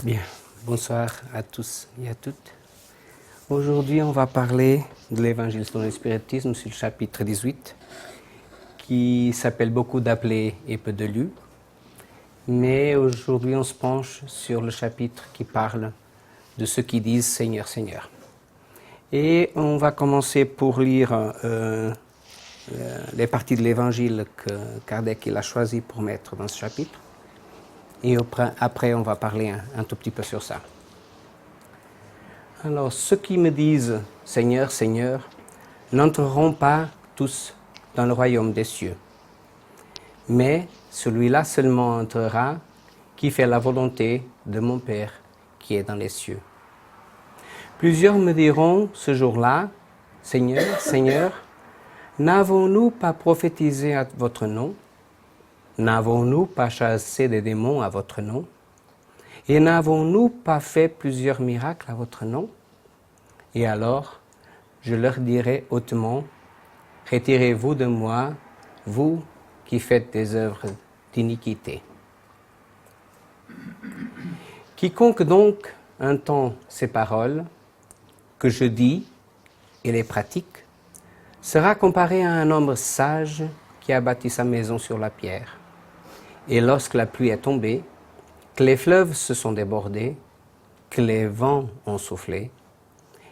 Bien, bonsoir à tous et à toutes. Aujourd'hui, on va parler de l'évangile selon le spiritisme sur le chapitre 18, qui s'appelle Beaucoup d'appelés et peu de lus. Mais aujourd'hui, on se penche sur le chapitre qui parle de ceux qui disent Seigneur, Seigneur. Et on va commencer pour lire les parties de l'évangile que Kardec il a choisi pour mettre dans ce chapitre. Et après, on va parler un tout petit peu sur ça. Alors, ceux qui me disent « Seigneur, Seigneur » n'entreront pas tous dans le royaume des cieux. Mais celui-là seulement entrera qui fait la volonté de mon Père qui est dans les cieux. Plusieurs me diront ce jour-là « Seigneur, Seigneur, n'avons-nous pas prophétisé à votre nom? N'avons-nous pas chassé des démons à votre nom? Et n'avons-nous pas fait plusieurs miracles à votre nom? Et alors, je leur dirai hautement, retirez-vous de moi, vous qui faites des œuvres d'iniquité. Quiconque donc entend ces paroles que je dis et les pratique, sera comparé à un homme sage qui a bâti sa maison sur la pierre. Et lorsque la pluie est tombée, que les fleuves se sont débordés, que les vents ont soufflé,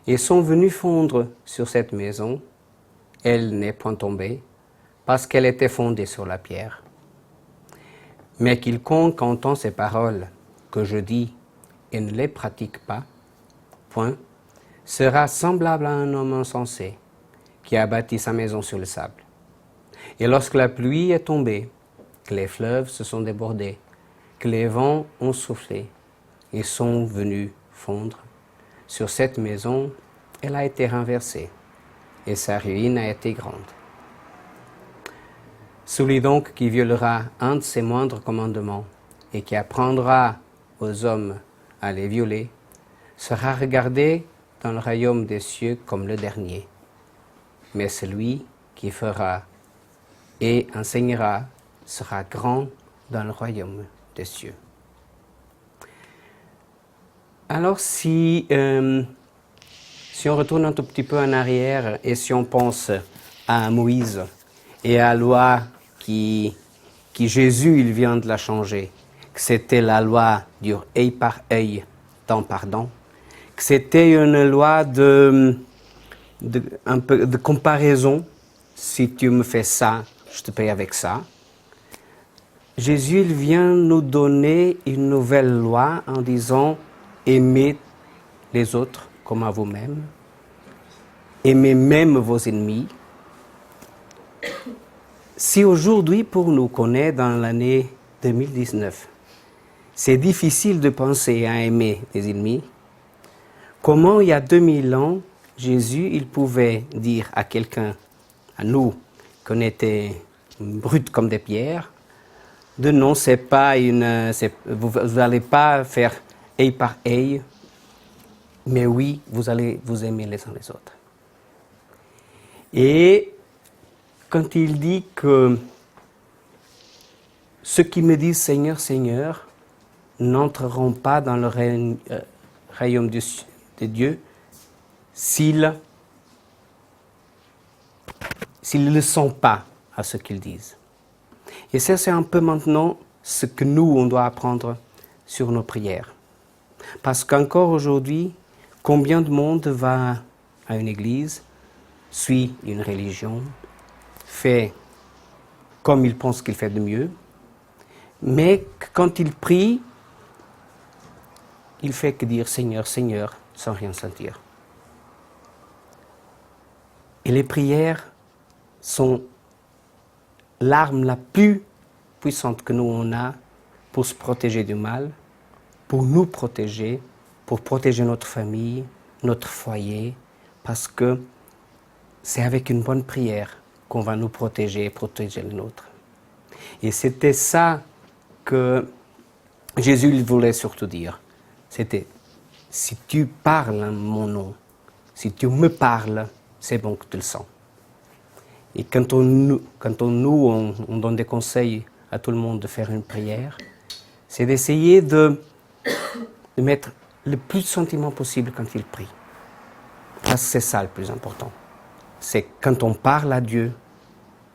et sont venus fondre sur cette maison, elle n'est point tombée, parce qu'elle était fondée sur la pierre. Mais quiconque entend ces paroles que je dis et ne les pratique pas, point, sera semblable à un homme insensé qui a bâti sa maison sur le sable. Et lorsque la pluie est tombée, que les fleuves se sont débordés, que les vents ont soufflé et sont venus fondre sur cette maison, elle a été renversée et sa ruine a été grande. Celui donc qui violera un de ses moindres commandements et qui apprendra aux hommes à les violer sera regardé dans le royaume des cieux comme le dernier. Mais celui qui fera et enseignera sera grand dans le royaume des cieux. Alors si on retourne un tout petit peu en arrière et si on pense à Moïse et à la loi qui Jésus il vient de la changer, que c'était la loi du œil par œil, dent par dent, que c'était une loi un peu de comparaison, si tu me fais ça, je te paye avec ça. Jésus il vient nous donner une nouvelle loi en disant « Aimez les autres comme à vous-même, aimez même vos ennemis ». Si aujourd'hui pour nous qu'on est dans l'année 2019, c'est difficile de penser à aimer les ennemis, comment il y a 2000 ans, Jésus il pouvait dire à quelqu'un, à nous, qu'on était brutes comme des pierres, de non, c'est pas vous n'allez pas faire œil par œil, mais oui, vous allez vous aimer les uns les autres. Et quand il dit que ceux qui me disent Seigneur, Seigneur, n'entreront pas dans le royaume de Dieu s'ils ne le sont pas à ce qu'ils disent. Et ça, c'est un peu maintenant ce que nous, on doit apprendre sur nos prières. Parce qu'encore aujourd'hui, combien de monde va à une église, suit une religion, fait comme il pense qu'il fait de mieux, mais quand il prie, il fait que dire Seigneur, Seigneur, sans rien sentir. Et les prières sont l'arme la plus puissante que nous on a pour se protéger du mal, pour nous protéger, pour protéger notre famille, notre foyer, parce que c'est avec une bonne prière qu'on va nous protéger et protéger le nôtre. Et c'était ça que Jésus il voulait surtout dire. C'était, si tu parles en mon nom, si tu me parles, c'est bon que tu le sens. Et quand on donne des conseils à tout le monde de faire une prière, c'est d'essayer de de mettre le plus de sentiments possible quand il prie. Parce que c'est ça le plus important. C'est quand on parle à Dieu,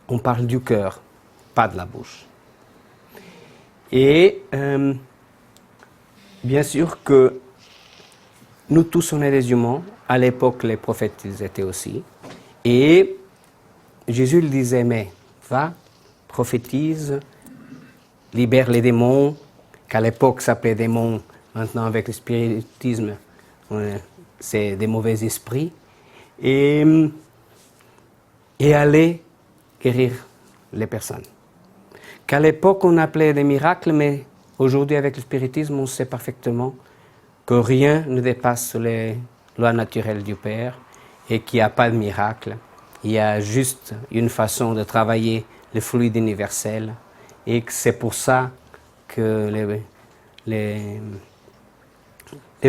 on parle du cœur, pas de la bouche. Et bien sûr que nous tous, on est des humains. À l'époque, les prophètes, ils étaient aussi. Et Jésus lui disait, mais va, prophétise, libère les démons, qu'à l'époque s'appelait démons, maintenant avec le spiritisme, c'est des mauvais esprits, et aller guérir les personnes. Qu'à l'époque on appelait des miracles, mais aujourd'hui avec le spiritisme on sait parfaitement que rien ne dépasse les lois naturelles du Père et qu'il n'y a pas de miracle. Il y a juste une façon de travailler le fluide universel et que c'est pour ça que les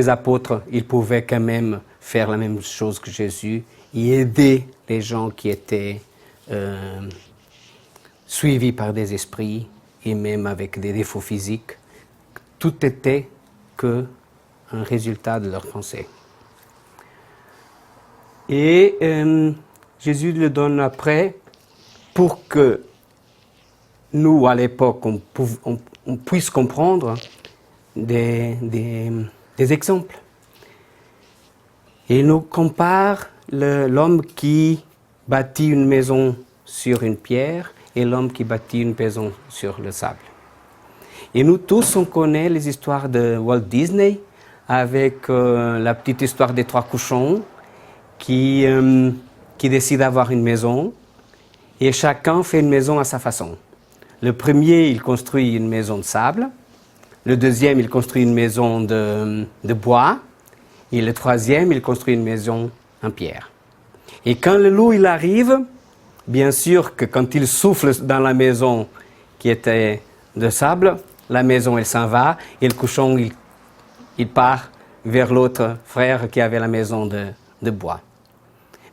apôtres, ils pouvaient quand même faire la même chose que Jésus et aider les gens qui étaient suivis par des esprits et même avec des défauts physiques. Tout était que un résultat de leur pensée. Et Jésus le donne après pour que nous, à l'époque, on puisse comprendre des exemples. Et il nous compare l'homme qui bâtit une maison sur une pierre et l'homme qui bâtit une maison sur le sable. Et nous tous, on connaît les histoires de Walt Disney avec la petite histoire des 3 cochons qui décident d'avoir une maison et chacun fait une maison à sa façon. Le premier, il construit une maison de sable. Le deuxième, il construit une maison de bois. Et le troisième, il construit une maison en pierre. Et quand le loup il arrive, bien sûr que quand il souffle dans la maison qui était de sable, la maison elle s'en va et le cochon il part vers l'autre frère qui avait la maison de bois.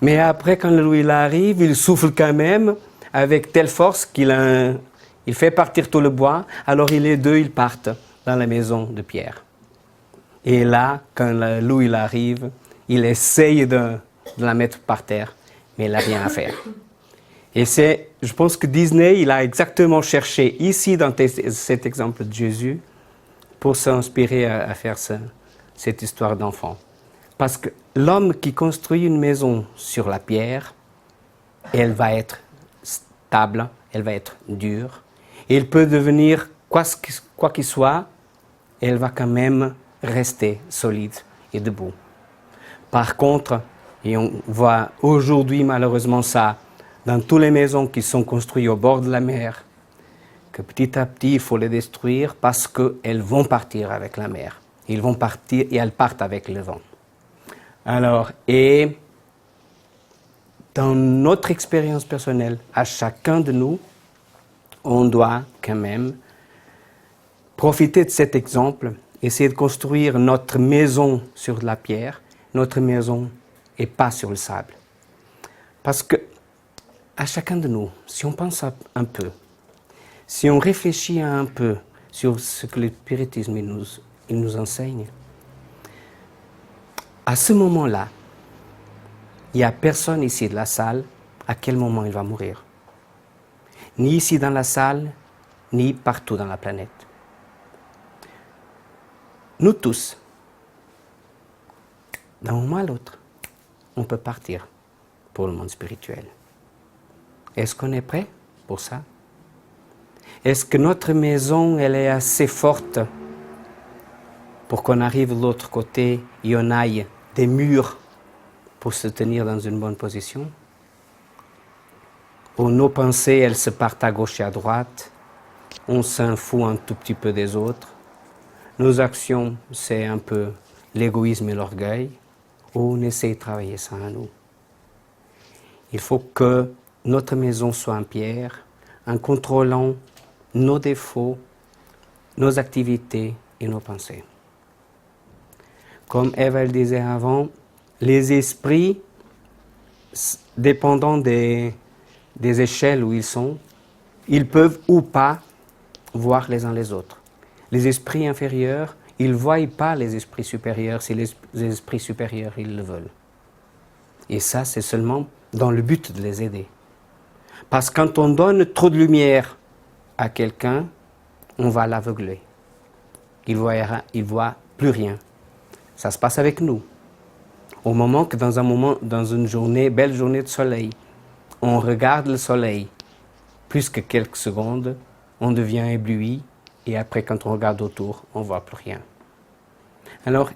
Mais après, quand le loup il arrive, il souffle quand même avec telle force qu'il fait partir tout le bois, alors les deux ils partent dans la maison de pierre. Et là, quand le loup il arrive, il essaye de la mettre par terre, mais il n'a rien à faire. Et je pense que Disney, il a exactement cherché ici, dans cet exemple de Jésus, pour s'inspirer à faire cette histoire d'enfant. Parce que l'homme qui construit une maison sur la pierre, elle va être stable, elle va être dure, et il peut devenir quoi qu'il soit, elle va quand même rester solide et debout. Par contre, et on voit aujourd'hui malheureusement ça, dans toutes les maisons qui sont construites au bord de la mer, que petit à petit il faut les détruire parce qu'elles vont partir avec la mer. Ils vont partir et elles partent avec le vent. Alors, et dans notre expérience personnelle, à chacun de nous, on doit quand même profiter de cet exemple, essayer de construire notre maison sur de la pierre, notre maison et pas sur le sable. Parce que à chacun de nous, si on pense un peu, si on réfléchit un peu sur ce que le spiritisme il nous enseigne, à ce moment-là, il n'y a personne ici de la salle à quel moment il va mourir. Ni ici dans la salle, ni partout dans la planète. Nous tous, d'un moment à l'autre, on peut partir pour le monde spirituel. Est-ce qu'on est prêt pour ça? Est-ce que notre maison, elle est assez forte pour qu'on arrive de l'autre côté et on aille des murs pour se tenir dans une bonne position? Où nos pensées, elles se partent à gauche et à droite, on s'en fout un tout petit peu des autres. Nos actions, c'est un peu l'égoïsme et l'orgueil, où on essaie de travailler ça à nous. Il faut que notre maison soit en pierre, en contrôlant nos défauts, nos activités et nos pensées. Comme Eva le disait avant, les esprits, dépendant des échelles où ils sont, ils peuvent ou pas voir les uns les autres. Les esprits inférieurs, ils ne voient pas les esprits supérieurs si les esprits supérieurs ils le veulent. Et ça, c'est seulement dans le but de les aider. Parce que quand on donne trop de lumière à quelqu'un, on va l'aveugler. Il ne voit plus rien. Ça se passe avec nous. Au moment que dans une journée, belle journée de soleil, on regarde le soleil, plus que quelques secondes, on devient ébloui, et après, quand on regarde autour, on ne voit plus rien. Alors,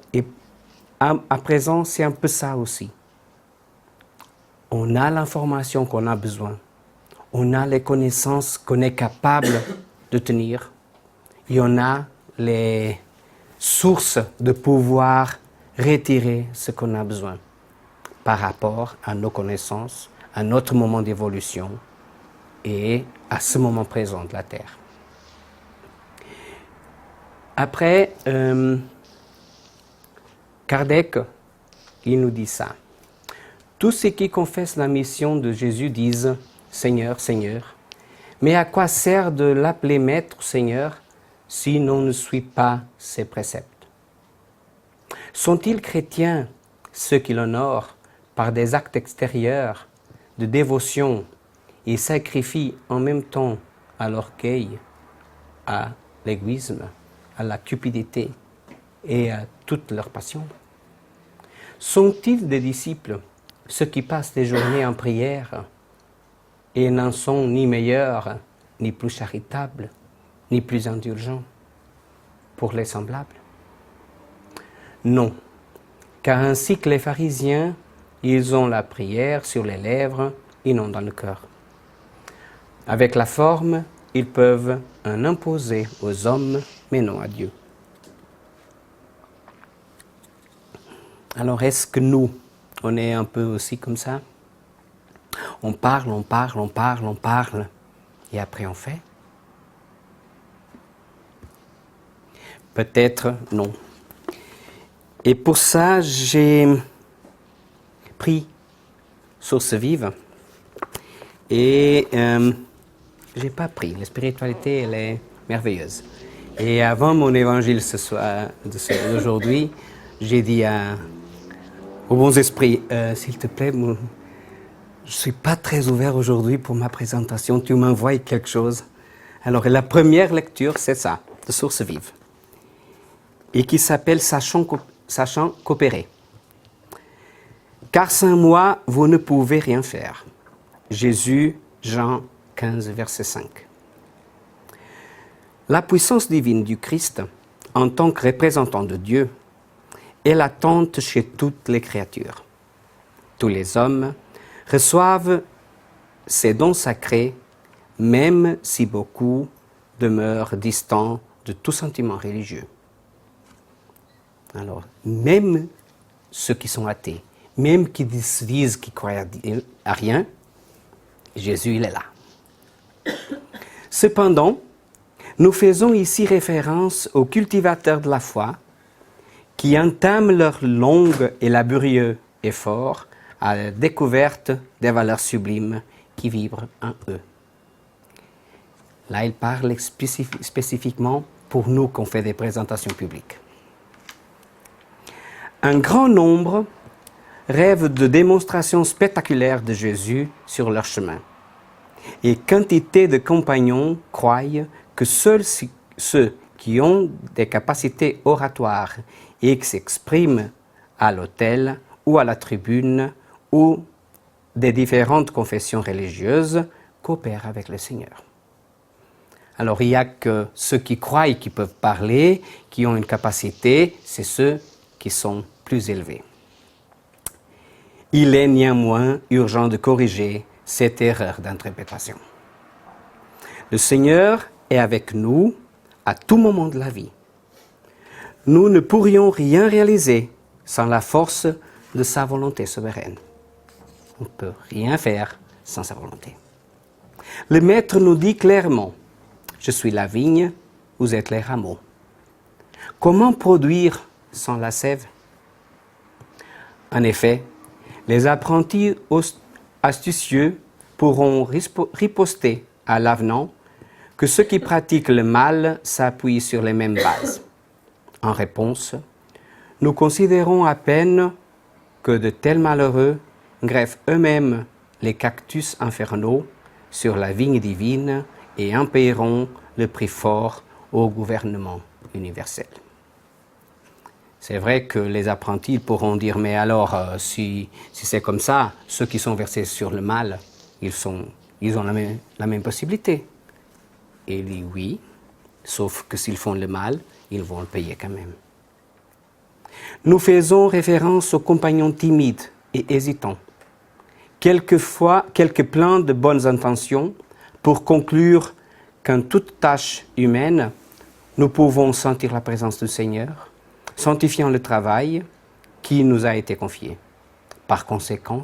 à présent, c'est un peu ça aussi. On a l'information qu'on a besoin. On a les connaissances qu'on est capable de tenir. Et on a les sources de pouvoir retirer ce qu'on a besoin par rapport à nos connaissances, à notre moment d'évolution et à ce moment présent de la Terre. Après, Kardec, il nous dit ça. Tous ceux qui confessent la mission de Jésus disent « Seigneur, Seigneur ». Mais à quoi sert de l'appeler Maître, Seigneur, si l'on ne suit pas ses préceptes? Sont-ils chrétiens, ceux qui l'honorent par des actes extérieurs de dévotion et sacrifient en même temps à l'orgueil, à l'égoïsme, à la cupidité et à toutes leurs passions? Sont-ils des disciples, ceux qui passent des journées en prière et n'en sont ni meilleurs, ni plus charitables, ni plus indulgents pour les semblables? Non, car ainsi que les pharisiens, ils ont la prière sur les lèvres et non dans le cœur. Avec la forme, ils peuvent en imposer aux hommes, mais non à Dieu. Alors est-ce que nous, on est un peu aussi comme ça? On parle, et après on fait? Peut-être non. Et pour ça, j'ai pris Source Vive et j'ai pas pris. La spiritualité, elle est merveilleuse. Et avant mon évangile d'aujourd'hui, j'ai dit aux bons esprits, s'il te plaît, je ne suis pas très ouvert aujourd'hui pour ma présentation, tu m'envoies quelque chose. Alors la première lecture, c'est ça, de Source Vive, et qui s'appelle Sachant coopérer. Car sans moi, vous ne pouvez rien faire. Jésus, Jean 15, verset 5. La puissance divine du Christ, en tant que représentant de Dieu, est latente chez toutes les créatures. Tous les hommes reçoivent ces dons sacrés, même si beaucoup demeurent distants de tout sentiment religieux. Alors, même ceux qui sont athées, même qui disent qu'ils croient à rien, Jésus, il est là. Cependant, nous faisons ici référence aux cultivateurs de la foi qui entament leur long et laborieux effort à la découverte des valeurs sublimes qui vibrent en eux. Là, il parle spécifiquement pour nous qu'on fait des présentations publiques. Un grand nombre rêvent de démonstrations spectaculaires de Jésus sur leur chemin. Et quantité de compagnons croient que seuls ceux qui ont des capacités oratoires et qui s'expriment à l'autel ou à la tribune ou des différentes confessions religieuses coopèrent avec le Seigneur. Alors il n'y a que ceux qui croient et qui peuvent parler, qui ont une capacité, c'est ceux qui sont plus élevés. Il est néanmoins urgent de corriger cette erreur d'interprétation. Le Seigneur est avec nous à tout moment de la vie. Nous ne pourrions rien réaliser sans la force de sa volonté souveraine. On ne peut rien faire sans sa volonté. Le Maître nous dit clairement, « Je suis la vigne, vous êtes les rameaux. » Comment produire sans la sève? En effet, les apprentis astucieux pourront riposter à l'avenant que ceux qui pratiquent le mal s'appuient sur les mêmes bases. En réponse, nous considérons à peine que de tels malheureux greffent eux-mêmes les cactus infernaux sur la vigne divine et en paieront le prix fort au gouvernement universel. C'est vrai que les apprentis pourront dire, mais alors, si c'est comme ça, ceux qui sont versés sur le mal, ils ont la même possibilité. Et il dit oui, sauf que s'ils font le mal, ils vont le payer quand même. Nous faisons référence aux compagnons timides et hésitants. Quelquefois, quelques plans de bonnes intentions pour conclure qu'en toute tâche humaine, nous pouvons sentir la présence du Seigneur, sanctifiant le travail qui nous a été confié. Par conséquent,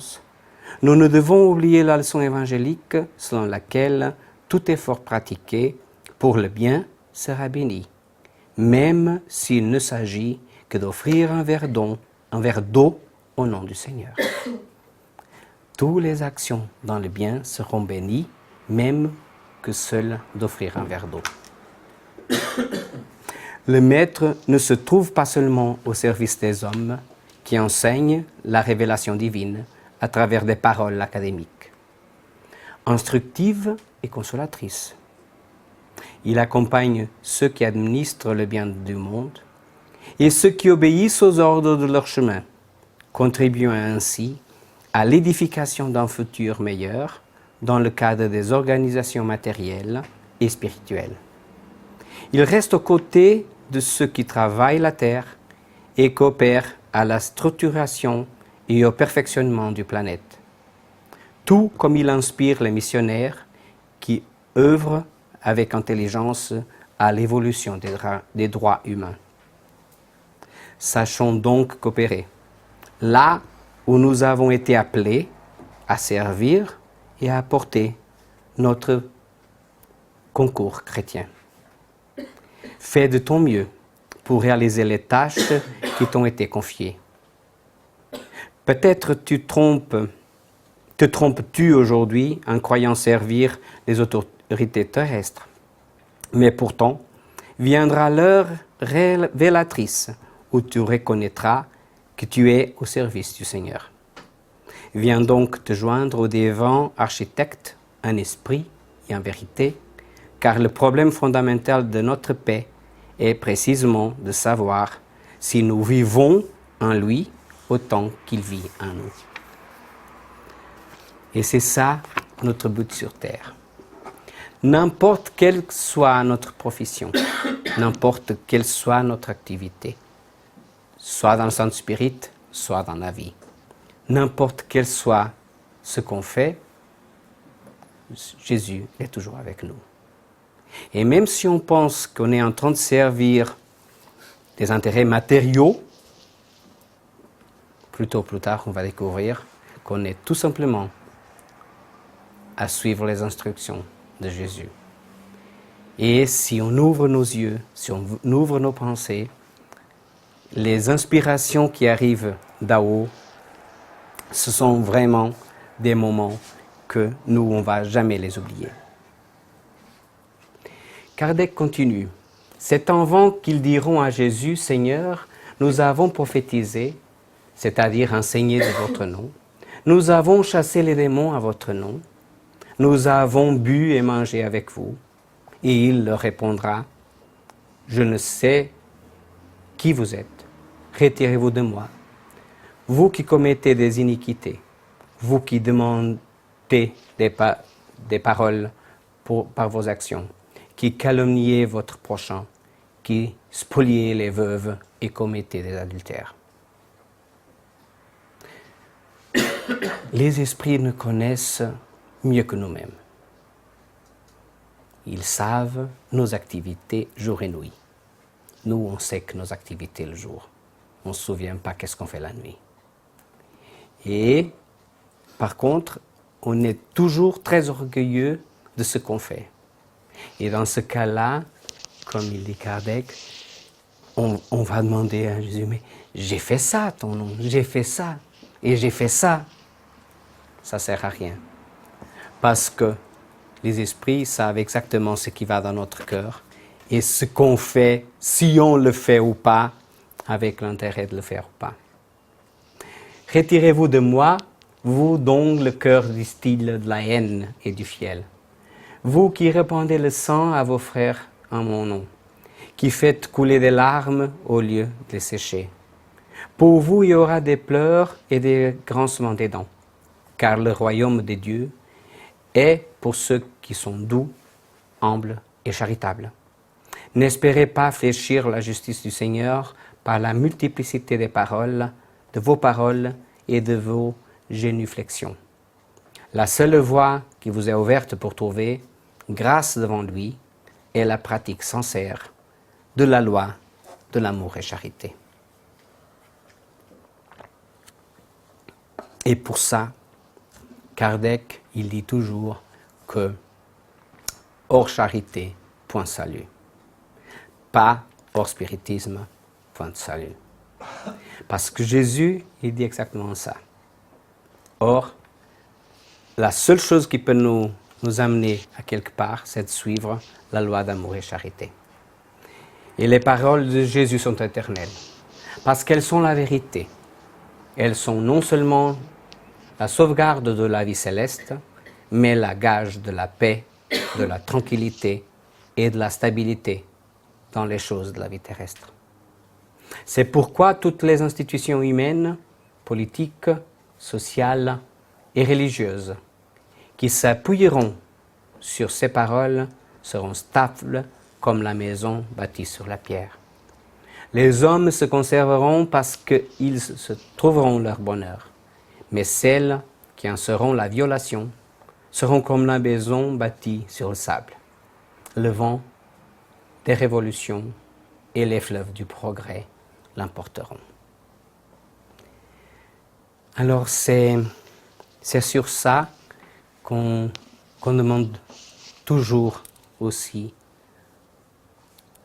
nous ne devons oublier la leçon évangélique selon laquelle tout effort pratiqué pour le bien sera béni, même s'il ne s'agit que d'offrir un verre d'eau au nom du Seigneur. Toutes les actions dans le bien seront bénies, même que seul d'offrir un verre d'eau. Le Maître ne se trouve pas seulement au service des hommes qui enseignent la révélation divine à travers des paroles académiques, instructives et consolatrices. Il accompagne ceux qui administrent le bien du monde et ceux qui obéissent aux ordres de leur chemin, contribuant ainsi à l'édification d'un futur meilleur dans le cadre des organisations matérielles et spirituelles. Il reste aux côtés de ceux qui travaillent la terre et coopèrent à la structuration et au perfectionnement du planète, tout comme il inspire les missionnaires qui œuvrent avec intelligence à l'évolution des droits humains. Sachons donc coopérer, là où nous avons été appelés à servir et à apporter notre concours chrétien. Fais de ton mieux pour réaliser les tâches qui t'ont été confiées. Peut-être te trompes-tu aujourd'hui en croyant servir les autorités terrestres, mais pourtant viendra l'heure révélatrice où tu reconnaîtras que tu es au service du Seigneur. Viens donc te joindre au divin architecte en esprit et en vérité, car le problème fondamental de notre paix est précisément de savoir si nous vivons en lui autant qu'il vit en nous. Et c'est ça notre but sur terre. N'importe quelle soit notre profession, n'importe quelle soit notre activité, soit dans le Saint-Spirit, soit dans la vie, n'importe quel soit ce qu'on fait, Jésus est toujours avec nous. Et même si on pense qu'on est en train de servir des intérêts matériaux, plus tôt ou plus tard, on va découvrir qu'on est tout simplement à suivre les instructions de Jésus. Et si on ouvre nos yeux, si on ouvre nos pensées, les inspirations qui arrivent d'en-haut, ce sont vraiment des moments que nous, on ne va jamais les oublier. Kardec continue. C'est en vain qu'ils diront à Jésus, Seigneur, nous avons prophétisé, c'est-à-dire enseigné de votre nom. Nous avons chassé les démons à votre nom. Nous avons bu et mangé avec vous. Et il leur répondra, je ne sais qui vous êtes. Retirez-vous de moi. Vous qui commettez des iniquités, vous qui demandez des paroles par vos actions, qui calomniez votre prochain, qui spoliez les veuves et commettez des adultères. Les esprits nous connaissent mieux que nous-mêmes. Ils savent nos activités jour et nuit. Nous, on sait que nos activités le jour. On ne se souvient pas qu'est-ce qu'on fait la nuit. Et par contre, on est toujours très orgueilleux de ce qu'on fait. Et dans ce cas-là, comme il dit Kardec, on va demander à Jésus, mais j'ai fait ça à ton nom, j'ai fait ça, et j'ai fait ça. Ça ne sert à rien. Parce que les esprits savent exactement ce qui va dans notre cœur et ce qu'on fait, si on le fait ou pas, avec l'intérêt de le faire ou pas. Retirez-vous de moi, vous dont le cœur distille de la haine et du fiel. Vous qui répandez le sang à vos frères en mon nom, qui faites couler des larmes au lieu de les sécher. Pour vous, il y aura des pleurs et des grincements des dents, car le royaume de Dieu est pour ceux qui sont doux, humbles et charitables. N'espérez pas fléchir la justice du Seigneur par la multiplicité des paroles, de vos paroles et de vos génuflexions. La seule voie qui vous est ouverte pour trouver grâce devant lui est la pratique sincère de la loi, de l'amour et charité. Et pour ça, Kardec, il dit toujours que hors charité, point de salut. Pas hors spiritisme, point de salut. Parce que Jésus, il dit exactement ça. Or, la seule chose qui peut nous amener à quelque part, c'est de suivre la loi d'amour et charité. Et les paroles de Jésus sont éternelles, parce qu'elles sont la vérité. Elles sont non seulement la sauvegarde de la vie céleste, mais la gage de la paix, de la tranquillité et de la stabilité dans les choses de la vie terrestre. C'est pourquoi toutes les institutions humaines, politiques, sociales et religieuses qui s'appuieront sur ces paroles seront stables comme la maison bâtie sur la pierre. Les hommes se conserveront parce qu'ils se trouveront leur bonheur, mais celles qui en seront la violation seront comme la maison bâtie sur le sable. Le vent des révolutions et les fleuves du progrès l'emporteront. Alors c'est sur ça qu'on demande toujours aussi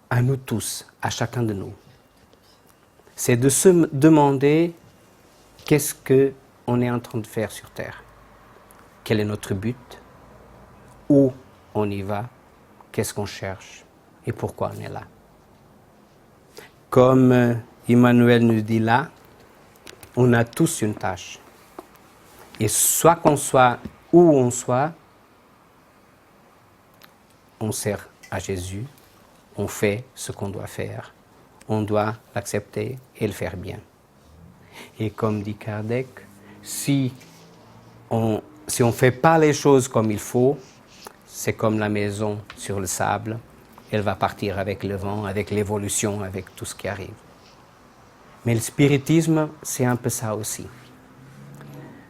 à nous tous, à chacun de nous. C'est de se demander qu'est-ce qu'on est en train de faire sur Terre. Quel est notre but? Où on y va? Qu'est-ce qu'on cherche? Et pourquoi on est là? Comme Emmanuel nous dit là, on a tous une tâche. Et soit qu'on soit où on soit, on sert à Jésus, on fait ce qu'on doit faire. On doit l'accepter et le faire bien. Et comme dit Kardec, si on ne fait pas les choses comme il faut, c'est comme la maison sur le sable, elle va partir avec le vent, avec l'évolution, avec tout ce qui arrive. Mais le spiritisme, c'est un peu ça aussi.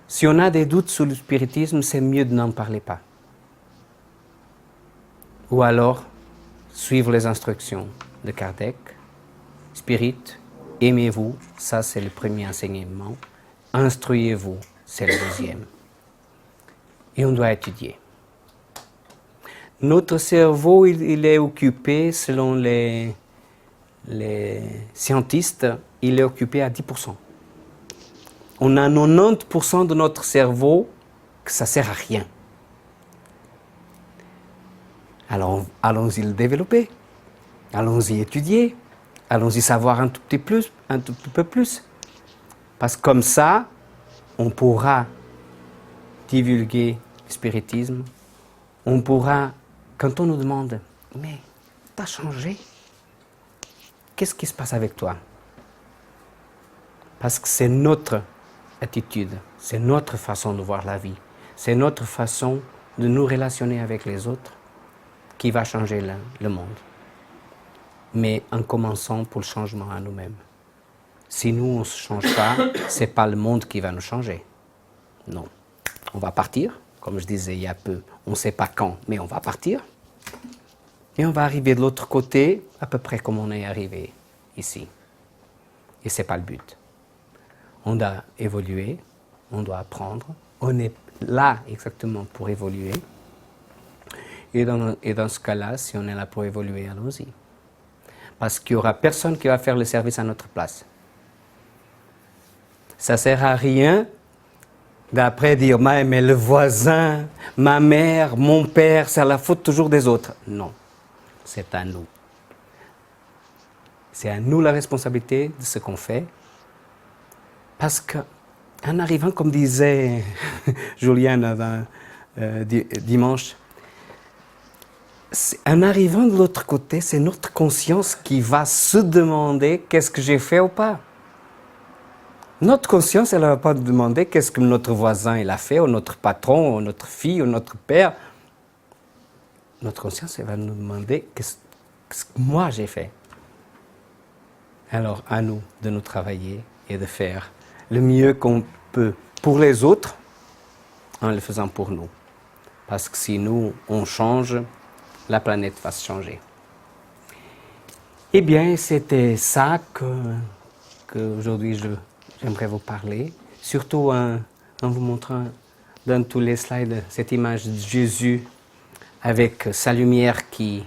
Si on a des doutes sur le spiritisme, c'est mieux de n'en parler pas. Ou alors, suivre les instructions de Kardec. Spirit, aimez-vous, ça c'est le premier enseignement. Instruyez-vous, c'est le deuxième. Et on doit étudier. Notre cerveau, il est occupé, selon les scientistes, il est occupé à 10%. On a 90% de notre cerveau que ça ne sert à rien. Alors, allons-y le développer. Allons-y étudier. Allons-y savoir un tout petit peu plus. Parce que comme ça, on pourra divulguer le spiritisme. On pourra, quand on nous demande, mais t'as changé? Qu'est-ce qui se passe avec toi? Parce que c'est notre attitude, c'est notre façon de voir la vie, c'est notre façon de nous relationner avec les autres qui va changer le monde. Mais en commençant pour le changement à nous-mêmes. Si nous, on ne se change pas, ce n'est pas le monde qui va nous changer. Non. On va partir, comme je disais il y a peu, on ne sait pas quand, mais on va partir. Et on va arriver de l'autre côté, à peu près comme on est arrivé ici. Et ce n'est pas le but. On doit évoluer, on doit apprendre, on est là exactement pour évoluer. Et dans ce cas-là, si on est là pour évoluer, allons-y. Parce qu'il n'y aura personne qui va faire le service à notre place. Ça ne sert à rien d'après dire « mais le voisin, ma mère, mon père, c'est à la faute toujours des autres ». Non, c'est à nous. C'est à nous la responsabilité de ce qu'on fait. Parce qu'en arrivant, comme disait Juliane dimanche, en arrivant de l'autre côté, c'est notre conscience qui va se demander qu'est-ce que j'ai fait ou pas. Notre conscience, elle ne va pas demander qu'est-ce que notre voisin il a fait, ou notre patron, ou notre fille, ou notre père. Notre conscience, elle va nous demander qu'est-ce que moi j'ai fait. Alors, à nous de nous travailler et de faire le mieux qu'on peut pour les autres en le faisant pour nous. Parce que si nous, on change, la planète va se changer. Eh bien, c'était ça qu'aujourd'hui j'aimerais vous parler, surtout en vous montrant dans tous les slides cette image de Jésus avec sa lumière qui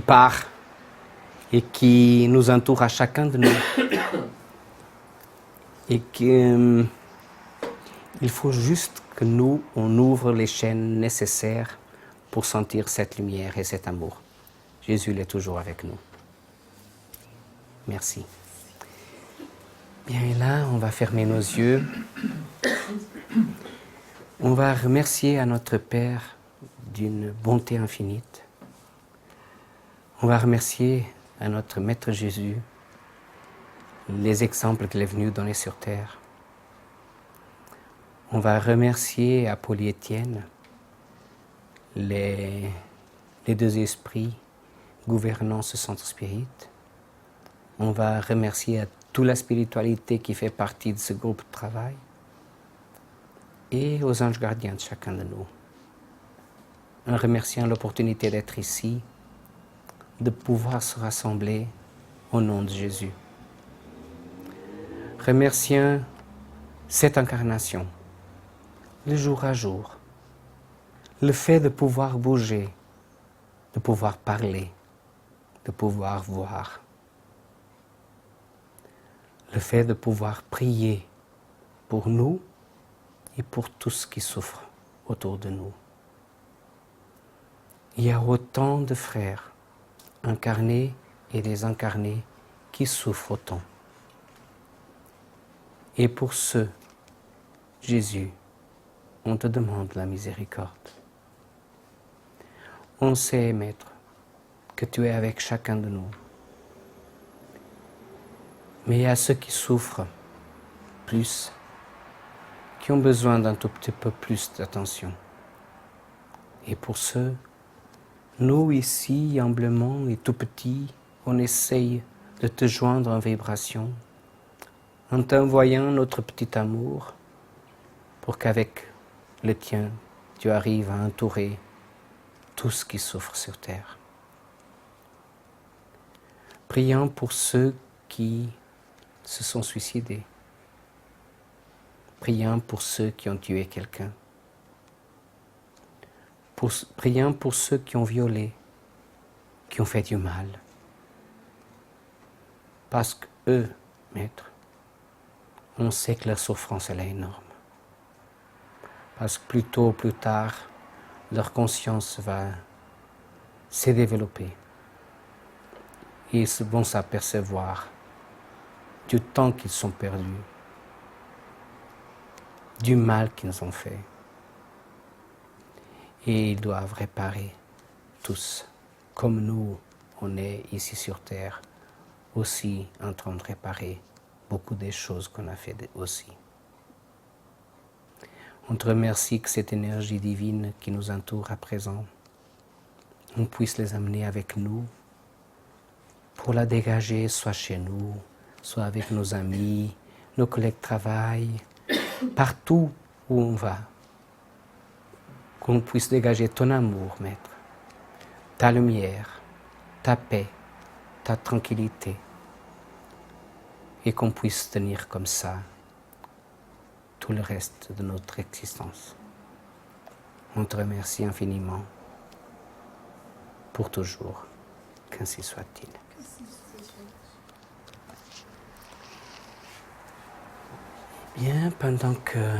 part et qui nous entoure à chacun de nous. Et qu'il faut juste que nous, on ouvre les chaînes nécessaires pour sentir cette lumière et cet amour. Jésus, il est toujours avec nous. Merci. Bien, et là, on va fermer nos yeux. On va remercier à notre Père d'une bonté infinite. On va remercier à notre Maître Jésus les exemples qu'il est venu donner sur terre. On va remercier à Paul et Étienne les deux esprits gouvernant ce centre spirit. On va remercier à toute la spiritualité qui fait partie de ce groupe de travail et aux anges gardiens de chacun de nous. En remerciant l'opportunité d'être ici, de pouvoir se rassembler au nom de Jésus. Remerciant cette incarnation, le jour à jour, le fait de pouvoir bouger, de pouvoir parler, de pouvoir voir, le fait de pouvoir prier pour nous et pour tous qui souffrent autour de nous. Il y a autant de frères incarnés et désincarnés qui souffrent autant. Et pour ceux, Jésus, on te demande la miséricorde. On sait, Maître, que tu es avec chacun de nous. Mais il y a ceux qui souffrent plus, qui ont besoin d'un tout petit peu plus d'attention. Et pour ceux, nous ici, humblement et tout petits, on essaye de te joindre en vibration, en t'envoyant notre petit amour, pour qu'avec le tien, tu arrives à entourer tous qui souffrent sur terre. Prions pour ceux qui se sont suicidés. Prions pour ceux qui ont tué quelqu'un. Prions pour ceux qui ont violé, qui ont fait du mal. Parce qu'eux, Maître, on sait que leur souffrance elle est énorme. Parce que plus tôt ou plus tard, leur conscience va se développer. Et ils vont s'apercevoir du temps qu'ils sont perdus, du mal qu'ils ont fait. Et ils doivent réparer tous, comme nous, on est ici sur terre, aussi en train de réparer beaucoup des choses qu'on a fait aussi. On te remercie que cette énergie divine qui nous entoure à présent, on puisse les amener avec nous pour la dégager, soit chez nous, soit avec nos amis, nos collègues de travail, partout où on va. Qu'on puisse dégager ton amour, Maître, ta lumière, ta paix, ta tranquillité, et qu'on puisse tenir comme ça tout le reste de notre existence. On te remercie infiniment pour toujours, qu'ainsi soit-il. Bien, pendant que